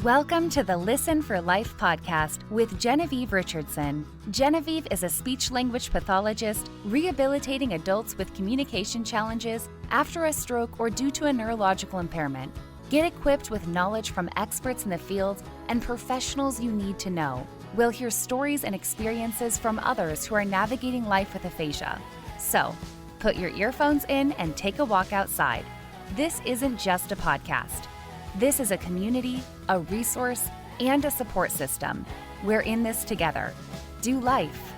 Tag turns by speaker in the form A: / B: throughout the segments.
A: Welcome to the Listen for Life podcast with Genevieve Richardson. Genevieve is a speech-language pathologist rehabilitating adults with communication challenges after a stroke or due to a neurological impairment. Get equipped with knowledge from experts in the field and professionals you need to know. We'll hear stories and experiences from others who are navigating life with aphasia. So, put your earphones in and take a walk outside. This isn't just a podcast. This is a community, a resource, and a support system. We're in this together. Do life.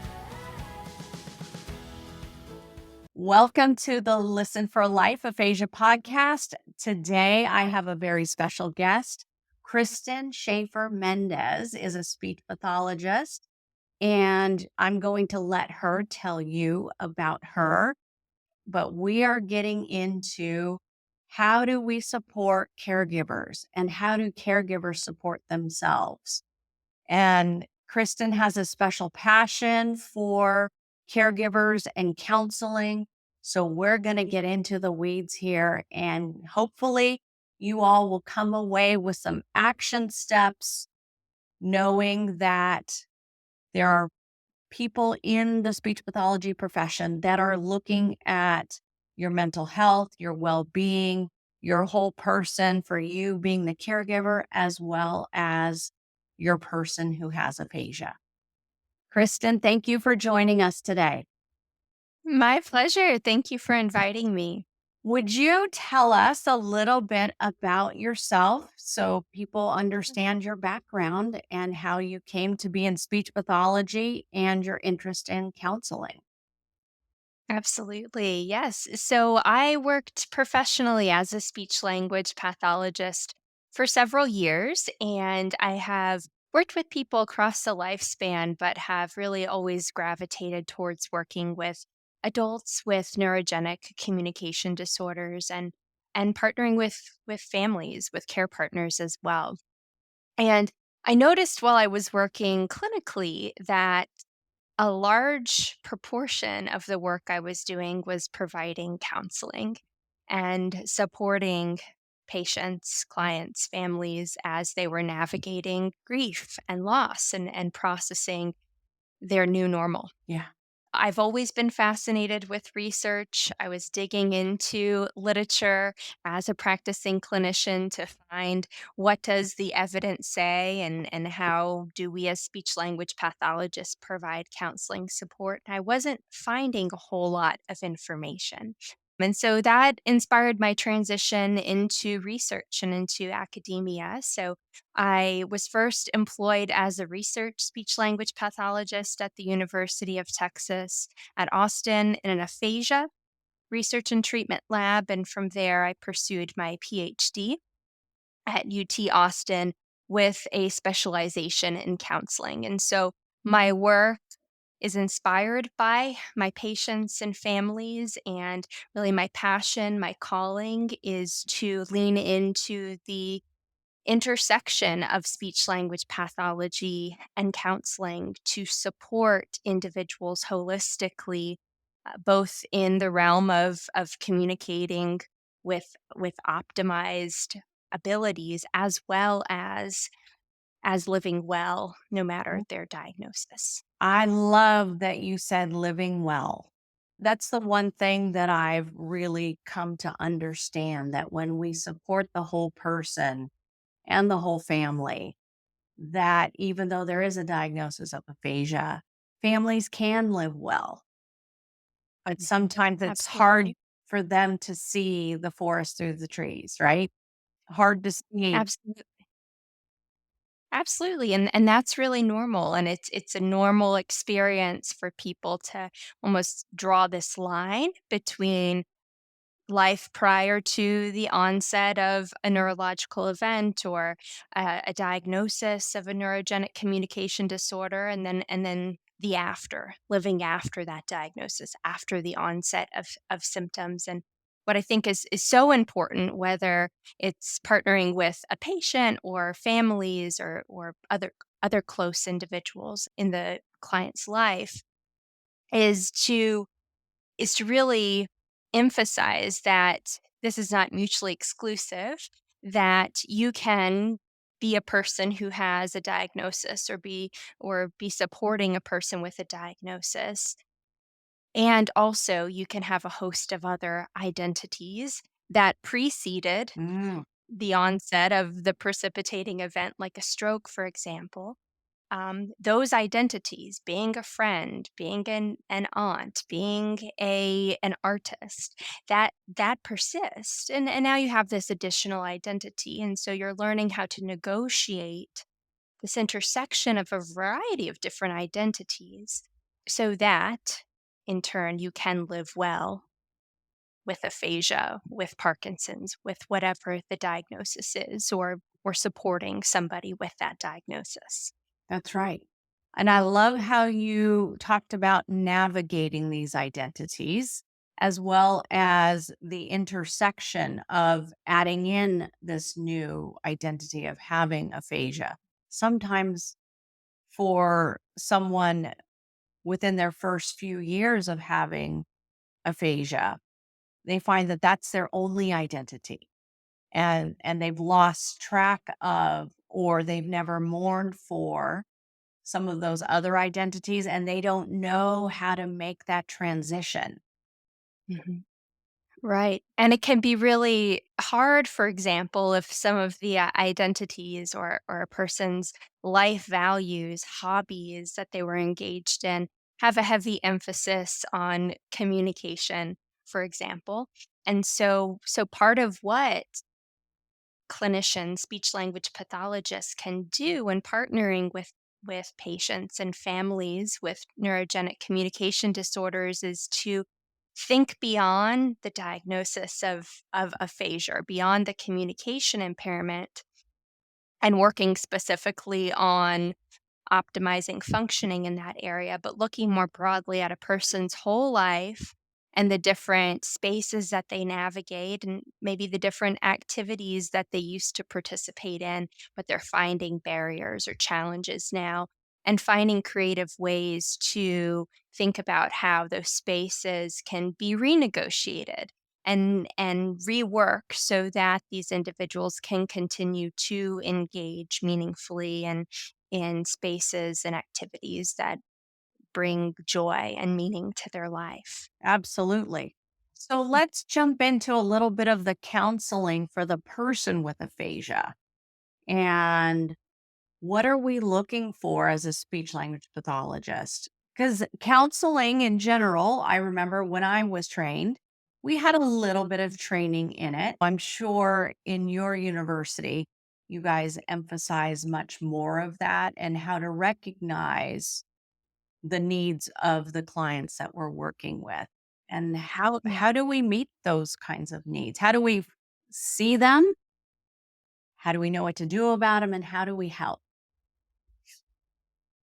B: Welcome to the Listen for Life Aphasia podcast. Today, I have a very special guest. Kristin Schaffer Mendez is a speech pathologist, and I'm going to let her tell you about her. But we are getting into how do we support caregivers and how do caregivers support themselves? And Kristin has a special passion for caregivers and counseling. So we're going to get into the weeds here, and hopefully you all will come away with some action steps, knowing that there are people in the speech pathology profession that are looking at your mental health, your well-being, your whole person, for you being the caregiver, as well as your person who has aphasia. Kristin, thank you for joining us today.
C: My pleasure. Thank you for inviting me.
B: Would you tell us a little bit about yourself so people understand your background and how you came to be in speech pathology and your interest in counseling?
C: Absolutely. Yes. So I worked professionally as a speech language pathologist for several years, and I have worked with people across the lifespan, but have really always gravitated towards working with adults with neurogenic communication disorders and partnering with families, with care partners as well. And I noticed while I was working clinically that a large proportion of the work I was doing was providing counseling and supporting patients, clients, families as they were navigating grief and loss and processing their new normal.
B: Yeah.
C: I've always been fascinated with research. I was digging into literature as a practicing clinician to find what does the evidence say and how do we as speech language pathologists provide counseling support. I wasn't finding a whole lot of information. And so that inspired my transition into research and into academia. So I was first employed as a research speech language pathologist at the University of Texas at Austin in an aphasia research and treatment lab. And from there, I pursued my PhD at UT Austin with a specialization in counseling. And so my work is inspired by my patients and families, and really my passion, my calling is to lean into the intersection of speech language pathology and counseling to support individuals holistically, both in the realm of communicating with optimized abilities as well as living well no matter their diagnosis.
B: I love that you said living well. That's the one thing that I've really come to understand, that when we support the whole person and the whole family, that even though there is a diagnosis of aphasia, families can live well. But sometimes it's hard
C: Absolutely.
B: for them to see the forest through the trees, right? Hard to see.
C: Absolutely. Absolutely. And that's really normal. And it's a normal experience for people to almost draw this line between life prior to the onset of a neurological event or a diagnosis of a neurogenic communication disorder, and then the after, living after that diagnosis, after the onset of symptoms. And what I think is so important, whether it's partnering with a patient or families or other close individuals in the client's life, is to really emphasize that this is not mutually exclusive, that you can be a person who has a diagnosis, or be supporting a person with a diagnosis. And also, you can have a host of other identities that preceded
B: Mm,
C: the onset of the precipitating event, like a stroke, for example. Those identities, being a friend, being an aunt, being an artist, that persists. And now you have this additional identity. And so you're learning how to negotiate this intersection of a variety of different identities so that in turn you can live well with aphasia, with Parkinson's, with whatever the diagnosis is, or supporting somebody with that diagnosis.
B: that's right. And I love how you talked about navigating these identities, as well as the intersection of adding in this new identity of having aphasia. Sometimes for someone within their first few years of having aphasia, they find that that's their only identity, and they've lost track of, or they've never mourned for some of those other identities, and they don't know how to make that transition.
C: Mhm. Right. And it can be really hard, for example, if some of the identities, or a person's life values, hobbies that they were engaged in have a heavy emphasis on communication, for example. And so part of what clinicians, speech language pathologists can do when partnering with patients and families with neurogenic communication disorders is to think beyond the diagnosis of aphasia, beyond the communication impairment, and working specifically on optimizing functioning in that area, but looking more broadly at a person's whole life and the different spaces that they navigate, and maybe the different activities that they used to participate in, but they're finding barriers or challenges now, and finding creative ways to think about how those spaces can be renegotiated and rework so that these individuals can continue to engage meaningfully and in spaces and activities that bring joy and meaning to their life.
B: Absolutely. So let's jump into a little bit of the counseling for the person with aphasia. And what are we looking for as a speech language pathologist? Because counseling in general, I remember when I was trained, we had a little bit of training in it. I'm sure in your university, you guys emphasize much more of that and how to recognize the needs of the clients that we're working with. And
C: Yeah.
B: how do we meet those kinds of needs? How do we see them? How do we know what to do about them? And how do we help?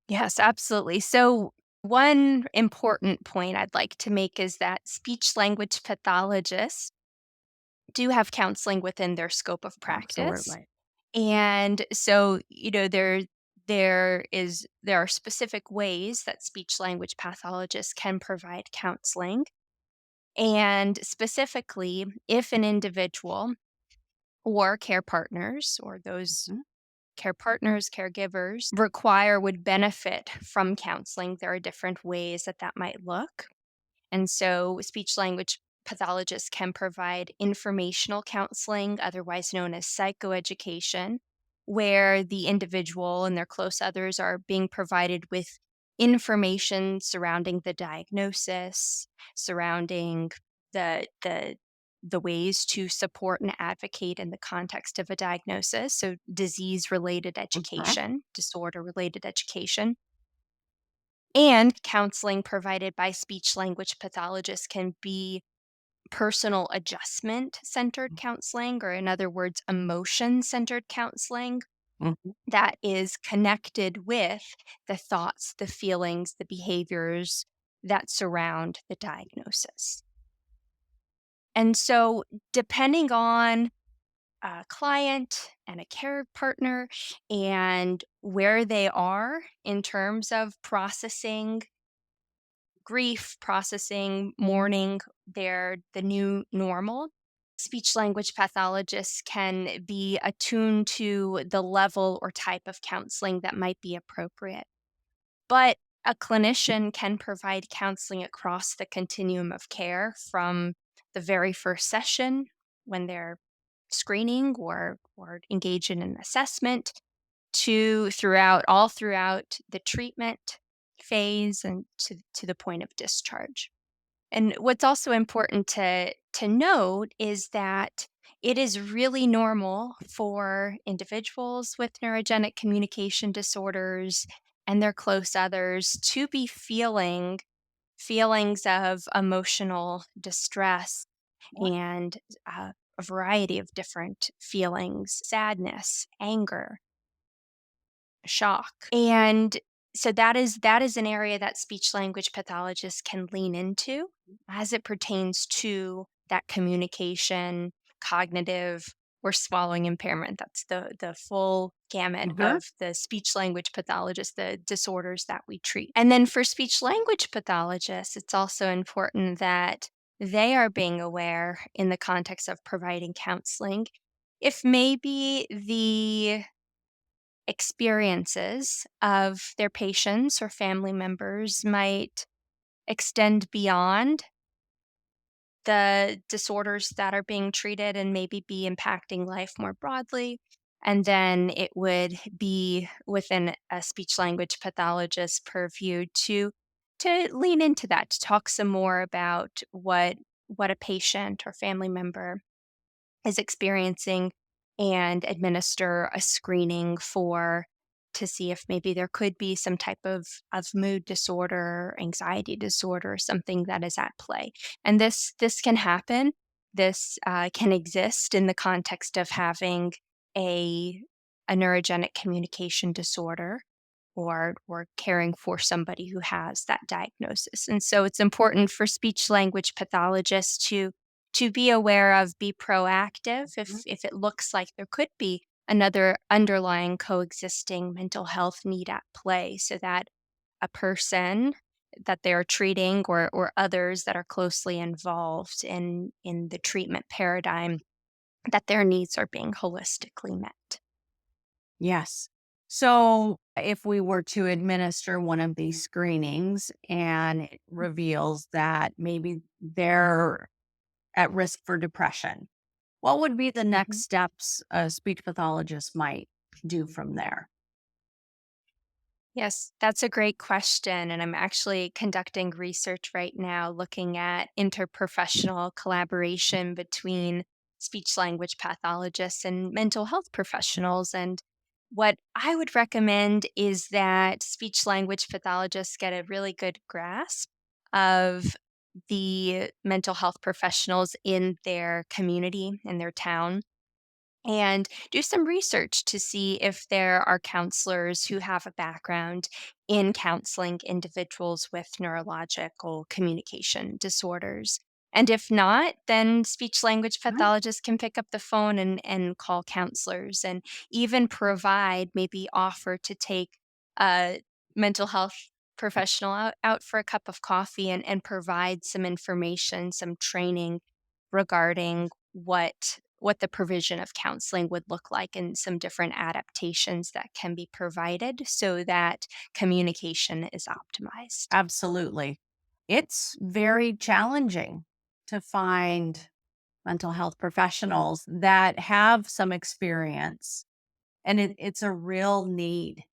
C: Yes, absolutely. So, one important point I'd like to make is that speech language pathologists do have counseling within their scope of practice.
B: Absolutely.
C: And so, there are specific ways that speech language pathologists can provide counseling. And specifically, if an individual or care partners, or those
B: Mhm.
C: care partners, caregivers would benefit from counseling, there are different ways that that might look. And so, speech language pathologists can provide informational counseling, otherwise known as psychoeducation, where the individual and their close others are being provided with information surrounding the diagnosis, surrounding the the ways to support and advocate in the context of a diagnosis. So, disease related
B: Mhm.
C: education, disorder related education, and counseling provided by speech language pathologists can be personal adjustment centered counseling, or in other words, emotion centered counseling
B: Mhm.
C: that is connected with the thoughts, the feelings, the behaviors that surround the diagnosis. And so, depending on a client and a care partner and where they are in terms of processing grief, processing mourning, the new normal, speech language pathologists can be attuned to the level or type of counseling that might be appropriate. But a clinician can provide counseling across the continuum of care from the very first session when they're screening or engage in an assessment to throughout the treatment phase and to the point of discharge. And what's also important to note is that it is really normal for individuals with neurogenic communication disorders and their close others to be feeling feelings of emotional distress and a variety of different feelings, sadness, anger, shock. And so that is an area that speech language pathologists can lean into as it pertains to that communication, cognitive, or swallowing impairment. That's the full gamut
B: Mhm.
C: of the speech language pathologists, the disorders that we treat. And then for speech language pathologists, it's also important that they are being aware in the context of providing counseling if maybe the experiences of their patients or family members might extend beyond the disorders that are being treated and maybe be impacting life more broadly. And then it would be within a speech language pathologist purview to lean into that, to talk some more about what a patient or family member is experiencing and administer a screening for to see if maybe there could be some type of mood disorder, anxiety disorder, something that is at play. And this can happen. This can exist in the context of having a a neurogenic communication disorder or caring for somebody who has that diagnosis. And so it's important for speech language pathologists to be aware of, be proactive
B: Mhm.
C: if it looks like there could be another underlying coexisting mental health need at play so that a person that they're treating or others that are closely involved in the treatment paradigm that their needs are being holistically met.
B: Yes. So if we were to administer one of these screenings and it reveals that maybe they're at risk for depression, what would be the next
C: Mhm.
B: steps a speech pathologist might do from there?
C: Yes, that's a great question. And I'm actually conducting research right now looking at interprofessional collaboration between speech language pathologists and mental health professionals. And what I would recommend is that speech language pathologists get a really good grasp of the mental health professionals in their community, in their town and do some research to see if there are counselors who have a background in counseling individuals with neurological communication disorders. And if not, then speech language
B: Right.
C: pathologists can pick up the phone and call counselors and even provide, maybe offer to take a mental health professional out for a cup of coffee and provide some information, some training regarding what the provision of counseling would look like and some different adaptations that can be provided so that communication is optimized.
B: Absolutely. It's very challenging to find mental health professionals that have some experience, and it's a real need.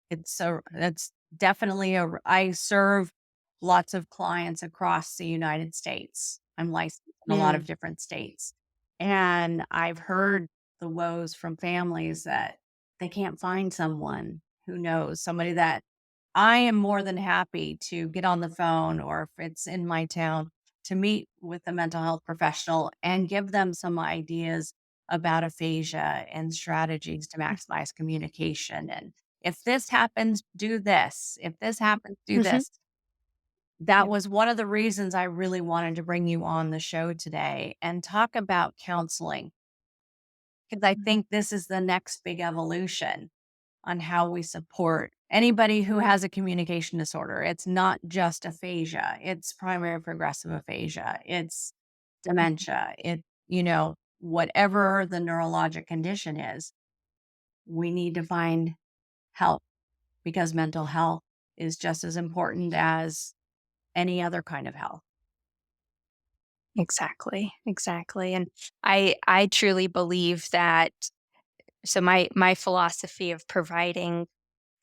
B: It's definitely I serve lots of clients across the United States. I'm licensed in a lot of
C: Mm,
B: different states. And I've heard the woes from families that they can't find someone who knows, somebody that I am more than happy to get on the phone or if it's in my town to meet with a mental health professional and give them some ideas about aphasia and strategies to maximize communication. And if this happens, do this. If this happens, do
C: mhm,
B: this. That
C: yep,
B: was one of the reasons I really wanted to bring you on the show today and talk about counseling, because I think this is the next big evolution on how we support anybody who has a communication disorder. It's not just aphasia, it's primary progressive aphasia, it's dementia, whatever the neurologic condition is, we need to find help because mental health is just as important as any other kind of health.
C: Exactly, exactly. And I truly believe that. So my philosophy of providing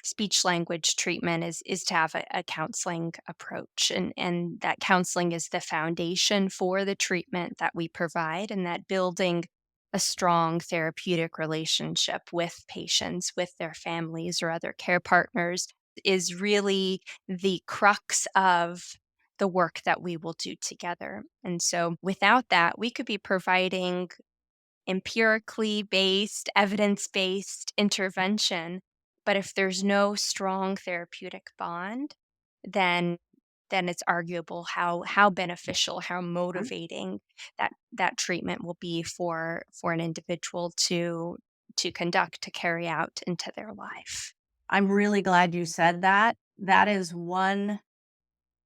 C: speech language treatment is to have a counseling approach, and that counseling is the foundation for the treatment that we provide, and that building a strong therapeutic relationship with patients, with their families or other care partners, is really the crux of the work that we will do together. And so without that, we could be providing empirically based, evidence based intervention. But if there's no strong therapeutic bond, then it's arguable how beneficial, how
B: Mhm.
C: motivating that treatment will be for an individual to conduct, to carry out into their life.
B: I'm really glad you said that. That is one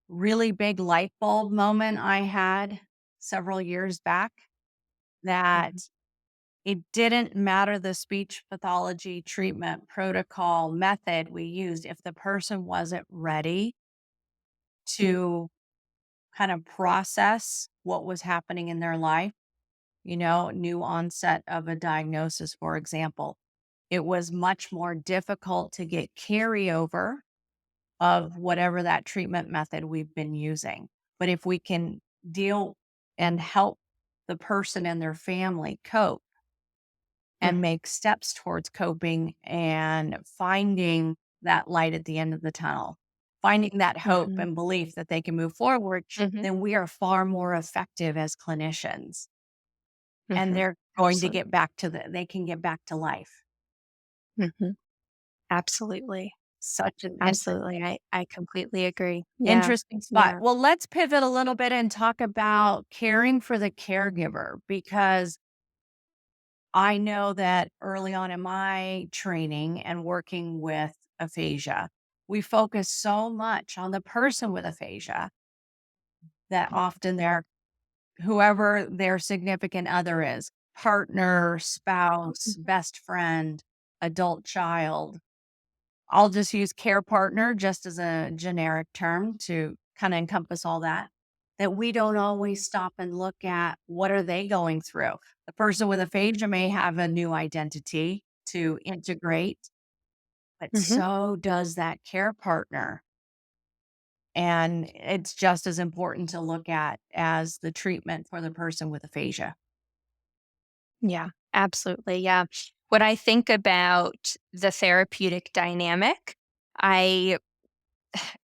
B: really big light bulb moment I had several years back, that
C: Mhm.
B: it didn't matter the speech pathology treatment protocol method we used if the person wasn't ready to kind of process what was happening in their life, new onset of a diagnosis, for example. It was much more difficult to get carryover of whatever that treatment method we've been using. But if we can deal and help the person and their family cope and make steps towards coping and finding that light at the end of the tunnel, finding that hope
C: Mhm.
B: and belief that they can move forward,
C: Mhm.
B: then we are far more effective as clinicians. And
C: Mhm.
B: they're going to
C: Absolutely.
B: get back to they can get back to life.
C: Mhm. Absolutely.
B: Such an
C: Absolutely. I completely agree. Yeah.
B: interesting spot.
C: Yeah.
B: Well, let's pivot a little bit and talk about caring for the caregiver, because I know that early on in my training and working with aphasia, we focus so much on the person with aphasia that often whoever their significant other is, partner, spouse, best friend, adult child. I'll just use care partner just as a generic term to kind of encompass all that we don't always stop and look at what are they going through. The person with aphasia may have a new identity to integrate, but
C: Mhm.
B: so does that care partner. And it's just as important to look at as the treatment for the person with aphasia.
C: Yeah, absolutely. Yeah. When I think about the therapeutic dynamic, I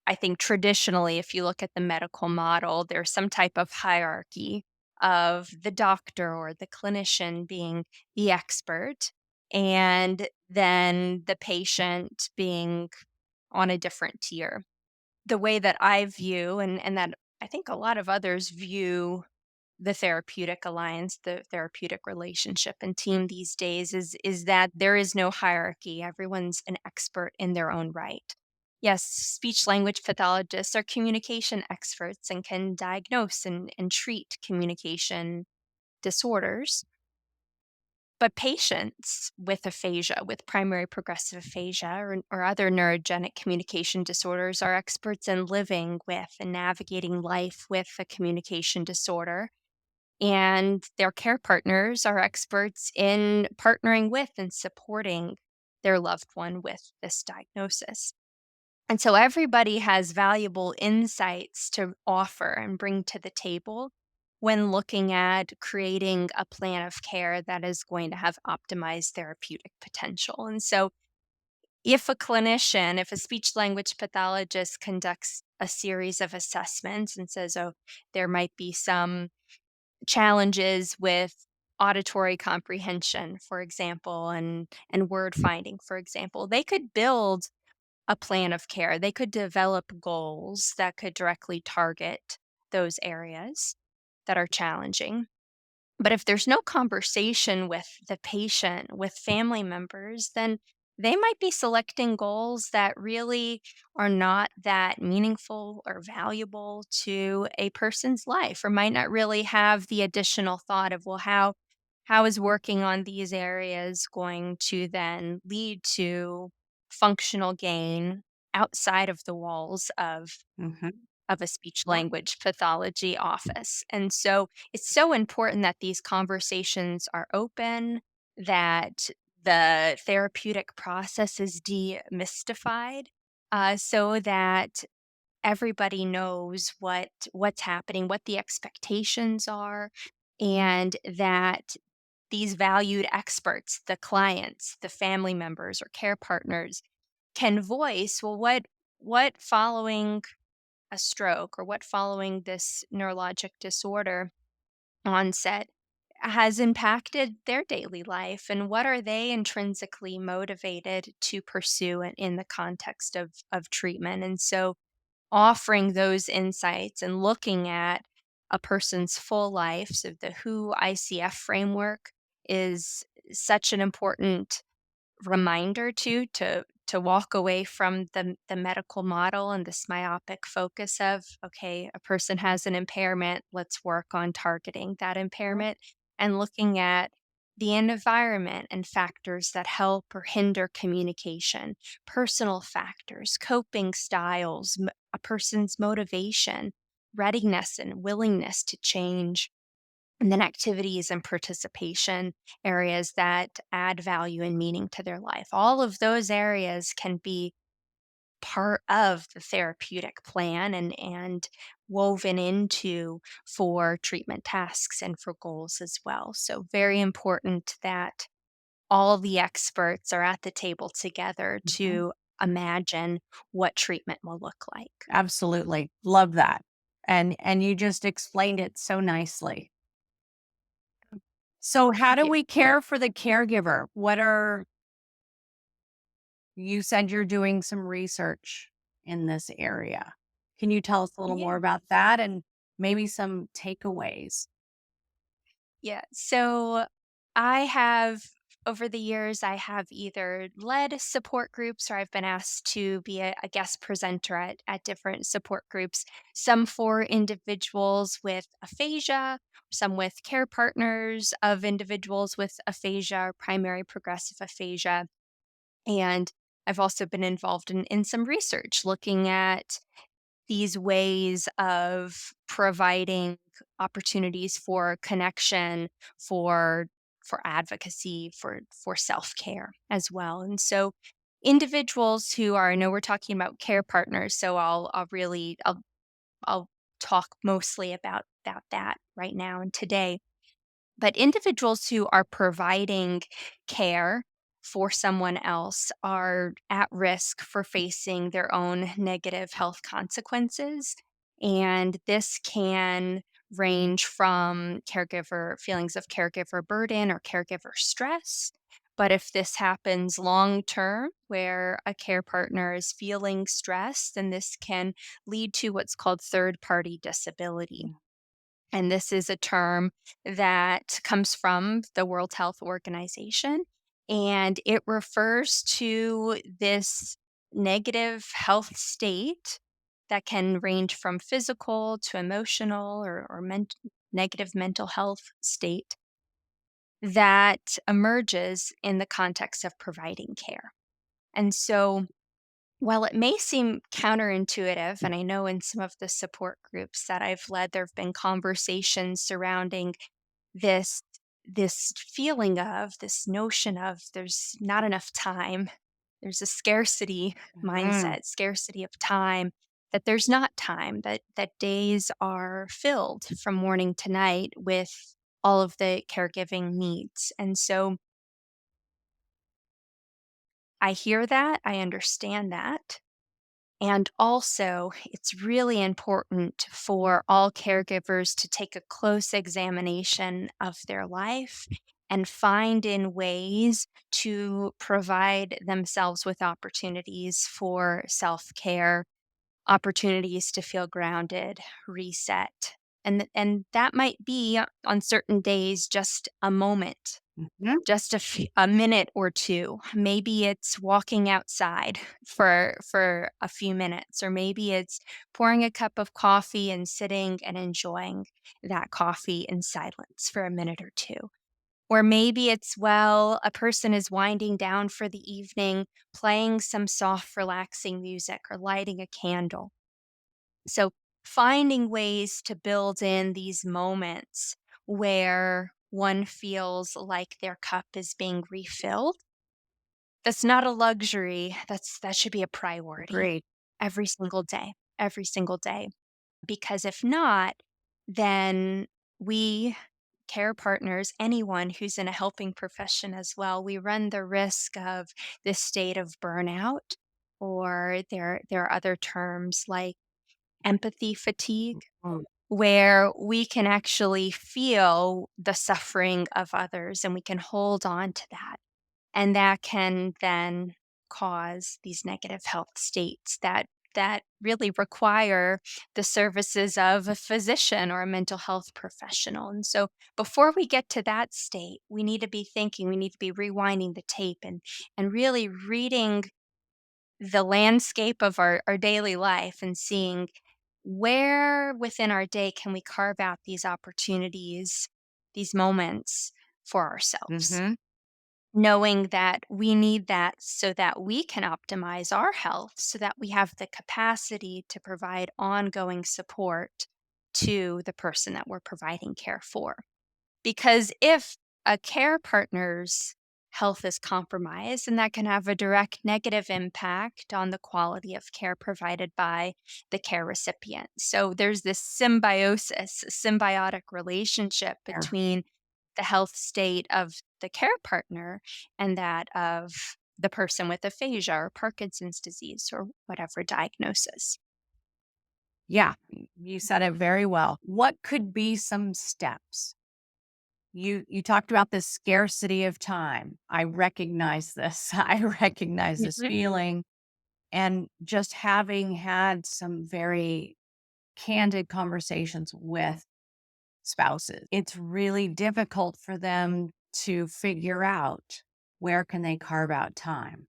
C: I think traditionally, if you look at the medical model, there's some type of hierarchy of the doctor or the clinician being the expert, and then the patient being on a different tier. The way that I view, and that I think a lot of others view the therapeutic alliance, the therapeutic relationship and team these days, is that there is no hierarchy. Everyone's an expert in their own right. Yes, speech language pathologists are communication experts and can diagnose and treat communication disorders. But patients with aphasia, with primary progressive aphasia or other neurogenic communication disorders, are experts in living with and navigating life with a communication disorder, and their care partners are experts in partnering with and supporting their loved one with this diagnosis. And so everybody has valuable insights to offer and bring to the table when looking at creating a plan of care that is going to have optimized therapeutic potential. And so if a clinician, if a speech language pathologist conducts a series of assessments and says, oh, there might be some challenges with auditory comprehension, for example, and word finding, for example, they could build a plan of care. They could develop goals that could directly target those areas that are challenging. But if there's no conversation with the patient, with family members, then they might be selecting goals that really are not that meaningful or valuable to a person's life, or might not really have the additional thought of, well, how is working on these areas going to then lead to functional gain outside of the walls
B: Hmm.
C: of a speech language pathology office. And so it's so important that these conversations are open, that the therapeutic process is demystified, so that everybody knows what's happening, what the expectations are, and that these valued experts, the clients, the family members or care partners, can voice, well, what following a stroke or what following this neurologic disorder onset has impacted their daily life, and what are they intrinsically motivated to pursue in the context of treatment. And so offering those insights and looking at a person's full life, so the who ICF framework is such an important reminder to walk away from the medical model and this myopic focus of, okay, a person has an impairment, let's work on targeting that impairment, and looking at the environment and factors that help or hinder communication, personal factors, coping styles, a person's motivation, readiness and willingness to change, and then activities and participation areas that add value and meaning to their life. All of those areas can be part of the therapeutic plan and woven into for treatment tasks and for goals as well. So very important that all the experts are at the table together
B: Mhm.
C: to imagine what treatment will look like.
B: Absolutely. Love that. And you just explained it so nicely. So how
C: Thank
B: do
C: you.
B: we care for the caregiver? What are You said you're doing some research in this area. Can you tell us a little more
C: Yeah.
B: about that and maybe some takeaways?
C: Yeah. So I have, over the years, I have either led support groups or I've been asked to be a guest presenter at different support groups, some for individuals with aphasia, some with care partners of individuals with aphasia or primary progressive aphasia. And I've also been involved in some research looking at these ways of providing opportunities for connection, for advocacy, for self-care as well. And so individuals who are, I know we're talking about care partners, so I'll talk mostly about that right now and today. But individuals who are providing care for someone else are at risk for facing their own negative health consequences. And this can range from caregiver feelings of caregiver burden or caregiver stress. But if this happens long term, where a care partner is feeling stressed, then this can lead to what's called third party disability. And this is a term that comes from the World Health Organization. And it refers to this negative health state that can range from physical to emotional or negative mental health state that emerges in the context of providing care. And so while it may seem counterintuitive, and I know in some of the support groups that I've led, there have been conversations surrounding this this feeling of this notion of there's not enough time. There's a scarcity
B: Mhm.
C: mindset, scarcity of time, that there's not time, that days are filled from morning to night with all of the caregiving needs. And so I hear that, I understand that. And also, it's really important for all caregivers to take a close examination of their life and find in ways to provide themselves with opportunities for self care, opportunities to feel grounded, reset. And that might be on certain days just a moment
B: Mhm.
C: just a minute or two. Maybe it's walking outside for a few minutes, or maybe it's pouring a cup of coffee and sitting and enjoying that coffee in silence for a minute or two. Or maybe it's, well, a person is winding down for the evening, playing some soft, relaxing music or lighting a candle. So, finding ways to build in these moments where one feels like their cup is being refilled. That's not a luxury. That should be a priority
B: Agreed.
C: every single day. Because if not, then we care partners, anyone who's in a helping profession as well, we run the risk of this state of burnout, or there are other terms like empathy fatigue,
B: Mm.
C: where we can actually feel the suffering of others and we can hold on to that. And that can then cause these negative health states that really require the services of a physician or a mental health professional. And so before we get to that state, we need to be thinking, we need to be rewinding the tape and really reading the landscape of our daily life and seeing where within our day can we carve out these opportunities, these moments for ourselves,
B: Mhm.
C: knowing that we need that so that we can optimize our health, so that we have the capacity to provide ongoing support to the person that we're providing care for. Because if a care partner's health is compromised, and that can have a direct negative impact on the quality of care provided by the care recipient. So there's this symbiotic relationship
B: There.
C: between the health state of the care partner and that of the person with aphasia or Parkinson's disease or whatever diagnosis.
B: Yeah, you said it very well. What could be some steps? You talked about the scarcity of time. I recognize this. I recognize this
C: Mhm.
B: feeling. And just having had some very candid conversations with spouses, it's really difficult for them to figure out where can they carve out time.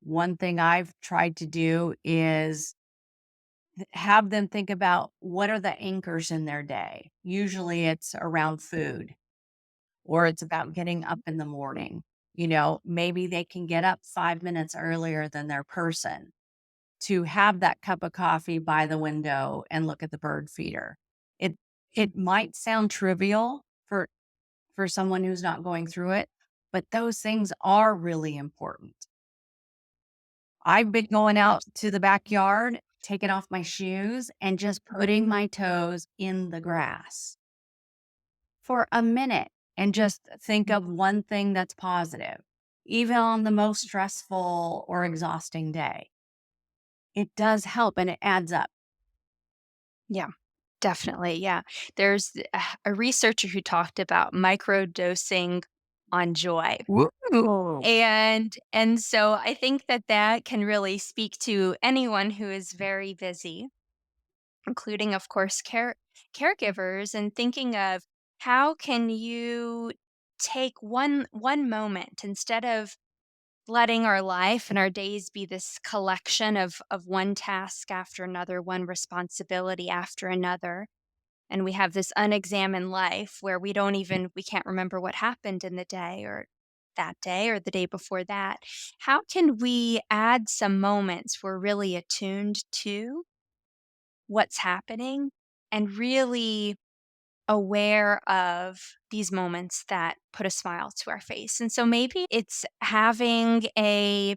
B: One thing I've tried to do is have them think about what are the anchors in their day. Usually it's around food or it's about getting up in the morning. Maybe they can get up 5 minutes earlier than their person to have that cup of coffee by the window and look at the bird feeder. It it might sound trivial for someone who's not going through it, but those things are really important. I've been going out to the backyard, taking off my shoes and just putting my toes in the grass for a minute and just think of one thing that's positive, even on the most stressful or exhausting day. It does help and it adds up.
C: Yeah, definitely. Yeah. There's a researcher who talked about microdosing on joy.
B: Woo!
C: And so I think that can really speak to anyone who is very busy, including of course caregivers, and thinking of how can you take one moment instead of letting our life and our days be this collection of one task after another, one responsibility after another. And we have this unexamined life where we can't remember what happened in the day or that day or the day before that. How can we add some moments we're really attuned to what's happening and really aware of these moments that put a smile to our face? And so maybe it's having a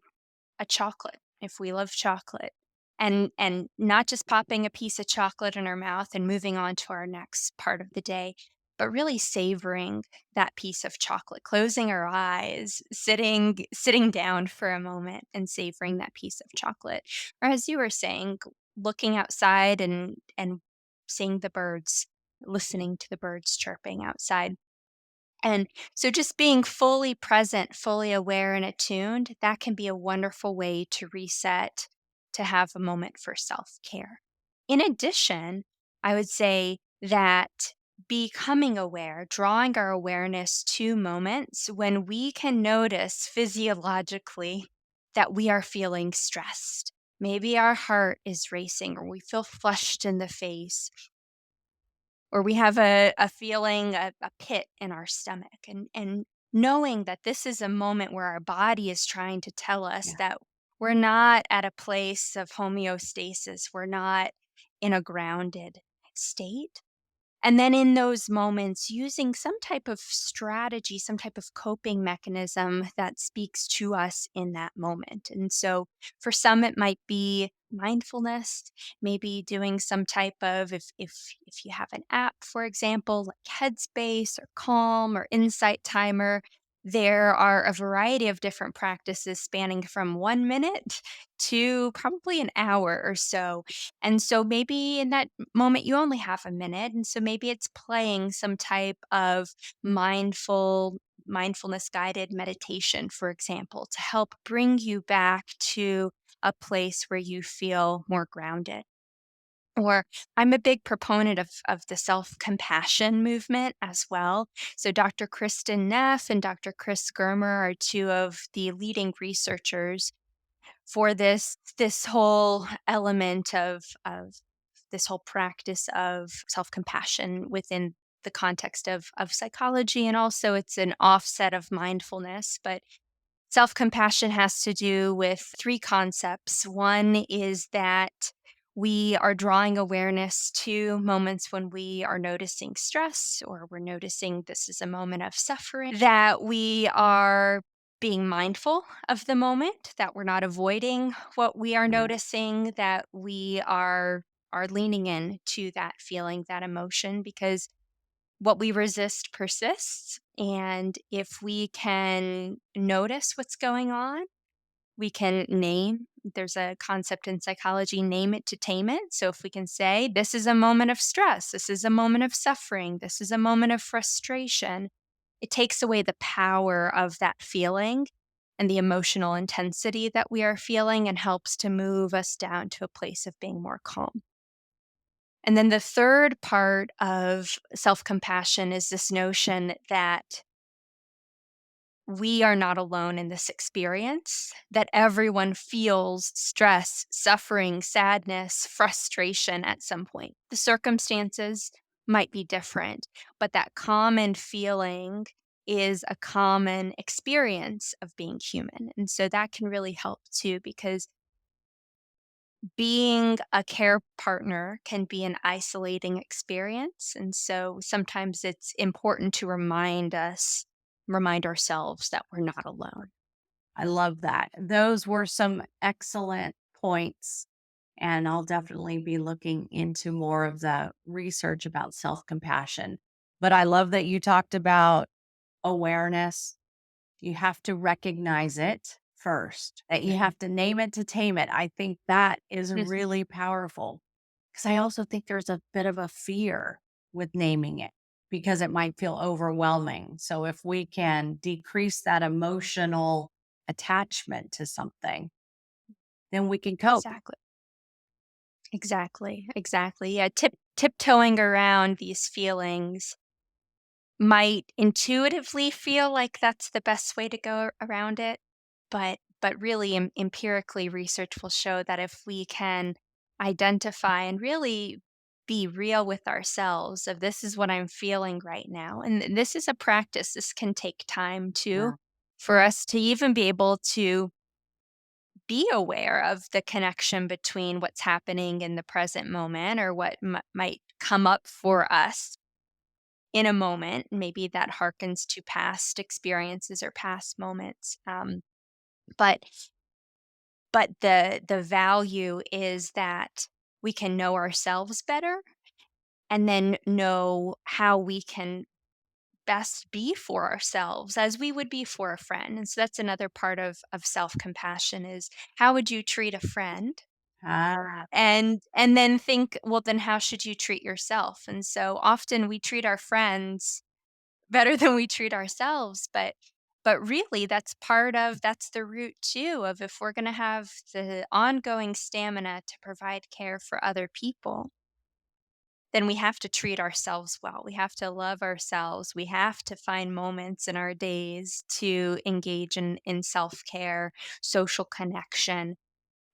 C: chocolate, if we love chocolate, and not just popping a piece of chocolate in our mouth and moving on to our next part of the day, but really savoring that piece of chocolate, closing our eyes, sitting down for a moment and savoring that piece of chocolate. Or as you were saying, looking outside and seeing the birds, listening to the birds chirping outside. And so just being fully present, fully aware and attuned, that can be a wonderful way to reset, to have a moment for self care. In addition, I would say that becoming aware, drawing our awareness to moments when we can notice physiologically that we are feeling stressed. Maybe our heart is racing, or we feel flushed in the face, or we have a feeling, a pit in our stomach. And knowing that this is a moment where our body is trying to tell us
B: Yeah.
C: that we're not at a place of homeostasis, we're not in a grounded state. And then in those moments, using some type of strategy, some type of coping mechanism that speaks to us in that moment. And so for some, it might be mindfulness, maybe doing some type of, if you have an app, for example, like Headspace or Calm or Insight Timer, there are a variety of different practices spanning from 1 minute to probably an hour or so. And so maybe in that moment you only have a minute, and so maybe it's playing some type of mindfulness guided meditation, for example, to help bring you back to a place where you feel more grounded. Or I'm a big proponent of the self compassion movement as well. So Dr. Kristin Neff and Dr. Chris Germer are two of the leading researchers for this whole element of this whole practice of self-compassion within the context of psychology, and also it's an offset of mindfulness. But self-compassion has to do with three concepts. One is that we are drawing awareness to moments when we are noticing stress, or we're noticing this is a moment of suffering, that we are being mindful of the moment, that we're not avoiding what we are
B: Yeah.
C: noticing, that we are leaning in to that feeling, that emotion, because what we resist persists. And if we can notice what's going on, we can name, there's a concept in psychology, name it to tame it. So if we can say, this is a moment of stress, this is a moment of suffering, this is a moment of frustration, it takes away the power of that feeling and the emotional intensity that we are feeling, and helps to move us down to a place of being more calm. And then the third part of self compassion is this notion that we are not alone in this experience, that everyone feels stress, suffering, sadness, frustration at some point. The circumstances might be different, but that common feeling is a common experience of being human. And so that can really help too, because being a care partner can be an isolating experience. And so sometimes it's important to remind ourselves that we're not alone.
B: I love that. Those were some excellent points. And I'll definitely be looking into more of the research about self compassion. But I love that you talked about awareness. You have to recognize it first, that you have to name it to tame it. I think that is
C: Mhm.
B: really powerful, because I also think there's a bit of a fear with naming it because it might feel overwhelming. So if we can decrease that emotional attachment to something, then we can cope.
C: Exactly. Exactly. Yeah. Tiptoeing around these feelings might intuitively feel like that's the best way to go around it, but really empirically research will show that if we can identify and really be real with ourselves of, this is what I'm feeling right now, and this is a practice, this can take time too,
B: Yeah.
C: for us to even be able to be aware of the connection between what's happening in the present moment, or what might come up for us in a moment. Maybe that harkens to past experiences or past moments. But the value is that we can know ourselves better, and then know how we can best be for ourselves as we would be for a friend. And so that's another part of self-compassion, is how would you treat a friend?
B: Ah,
C: And then think, well, then how should you treat yourself? And so often we treat our friends better than we treat ourselves, but really that's the root too of, if we're going to have the ongoing stamina to provide care for other people, then we have to treat ourselves well. We have to love ourselves. We have to find moments in our days to engage in self care, social connection,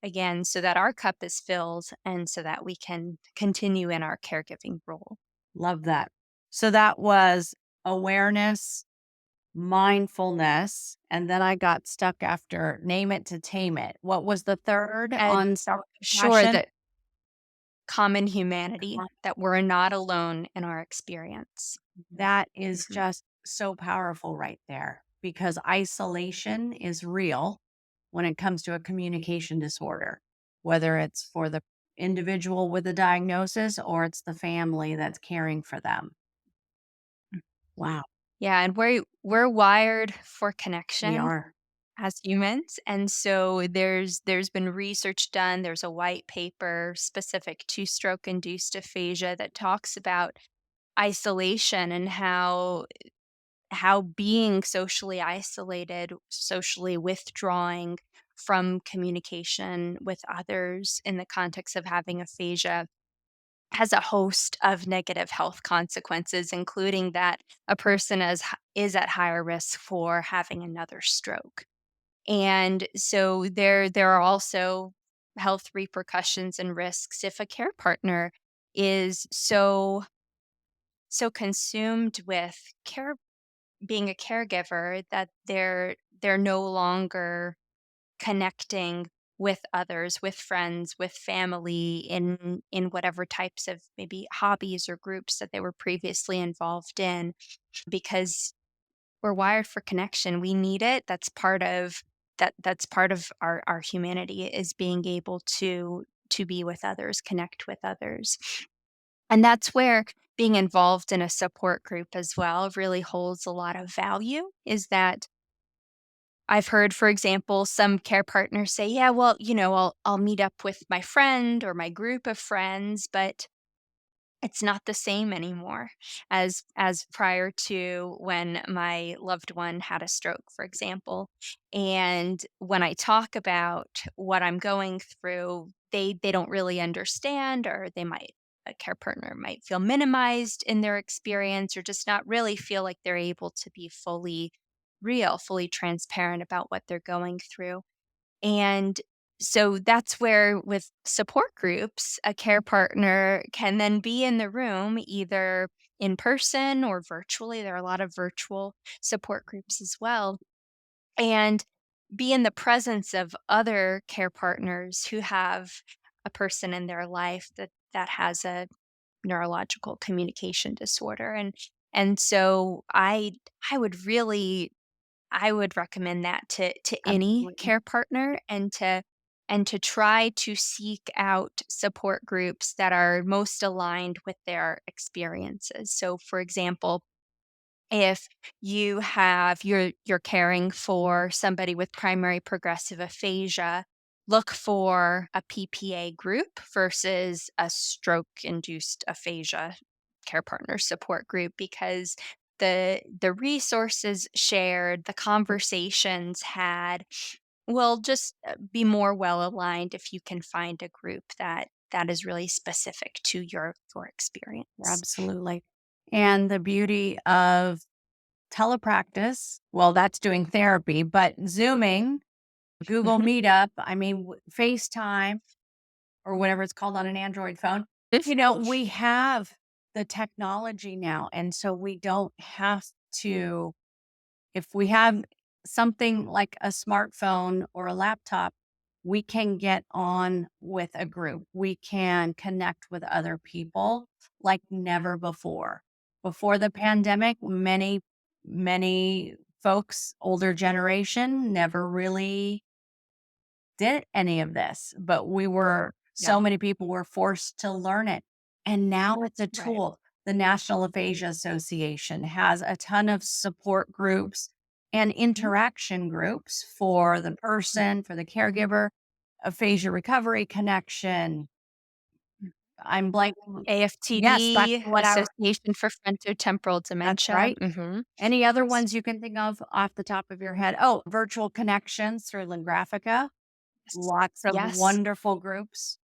C: again, so that our cup is filled and so that we can continue in our caregiving role.
B: Love that. So that was awareness, mindfulness, and then I got stuck after name it to tame it. What was the third
C: And
B: on
C: sure,
B: self-compassion?
C: that common humanity, that we're not alone in our experience.
B: That is
C: Mhm.
B: just so powerful right there because isolation is real when it comes to a communication disorder, whether it's for the individual with a diagnosis or it's the family that's caring for them. Wow,
C: Yeah, and we're wired for
B: we
C: connection
B: are.
C: as humans, and so there's been research done. There's a white paper specific to stroke induced aphasia that talks about isolation and how being socially isolated, socially withdrawing from communication with others in the context of having aphasia has a host of negative health consequences, including that a person is at higher risk for having another stroke. And so there are also health repercussions and risks if a care partner is so consumed with care, being a caregiver, that they're no longer connecting with others, with friends, with family in whatever types of maybe hobbies or groups that they were previously involved in, because we're wired for connection. We need it. That's part of our humanity, is being able to be with others, connect with others. And that's where being involved in a support group as well really holds a lot of value, is that I've heard, for example, some care partners say, "Yeah, well, I'll meet up with my friend or my group of friends," but it's not the same anymore as prior to when my loved one had a stroke, for example. And when I talk about what I'm going through, they don't really understand, or a care partner might feel minimized in their experience, or just not really feel like they're able to be fully real, fully transparent about what they're going through. And so that's where, with support groups, a care partner can then be in the room either in person or virtually. There are a lot of virtual support groups as well. And be in the presence of other care partners who have a person in their life that has a neurological communication disorder. And so I would recommend that to any
B: Absolutely.
C: care partner, and to try to seek out support groups that are most aligned with their experiences. So for example, if you're caring for somebody with primary progressive aphasia, look for a PPA group versus a stroke induced aphasia care partner support group, because the resources shared, the conversations had, will just be more well aligned if you can find a group that is really specific to your experience.
B: Absolutely. And the beauty of telepractice, well, that's doing therapy, but Zooming, Google Meetup, I mean, FaceTime or whatever it's called on an Android phone, we have the technology now. And so we don't have to, if we have something like a smartphone or a laptop, we can get on with a group. We can connect with other people like never before. Before the pandemic, many folks, older generation, never really did any of this, but
C: Yeah,
B: so many people were forced to learn it. And now it's a
C: right.
B: tool. The National Aphasia Association has a ton of support groups and
C: Mhm.
B: interaction groups for the person, for the caregiver, aphasia recovery connection. I'm blanking. Yes, that's
C: AFTD,
B: what
C: Association for Frontotemporal
B: that's
C: Dementia.
B: right.
C: Mhm.
B: Any other
C: Yes.
B: ones you can think of off the top of your head? Oh, virtual connections through Lingraphica.
C: Yes.
B: Lots of
C: Yes.
B: wonderful groups.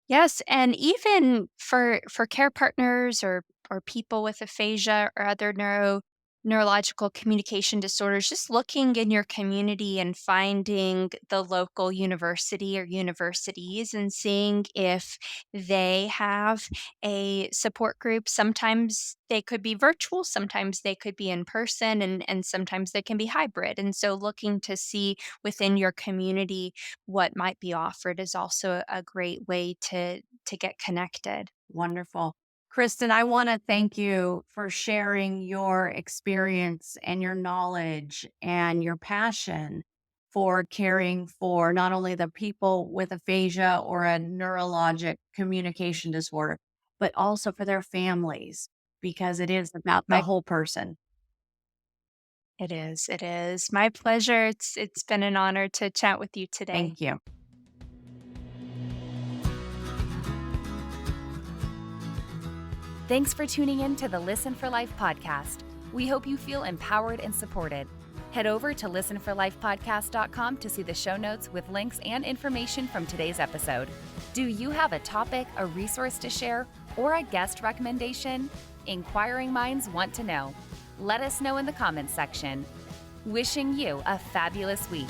C: Yes, and even for care partners or people with aphasia or other neurological communication disorders, just looking in your community and finding the local university or universities and seeing if they have a support group. Sometimes they could be virtual, sometimes they could be in person, and sometimes they can be hybrid. And so looking to see within your community what might be offered is also a great way to get connected.
B: Wonderful. Kristin, I want to thank you for sharing your experience and your knowledge and your passion for caring for not only the people with aphasia or a neurologic communication disorder, but also for their families, because it is about the
C: My
B: whole person.
C: It is. My pleasure. It's been an honor to chat with you today.
B: Thank you.
A: Thanks for tuning in to the Listen for Life podcast. We hope you feel empowered and supported. Head over to listenforlifepodcast.com to see the show notes with links and information from today's episode. Do you have a topic, a resource to share, or a guest recommendation? Inquiring minds want to know. Let us know in the comments section. Wishing you a fabulous week.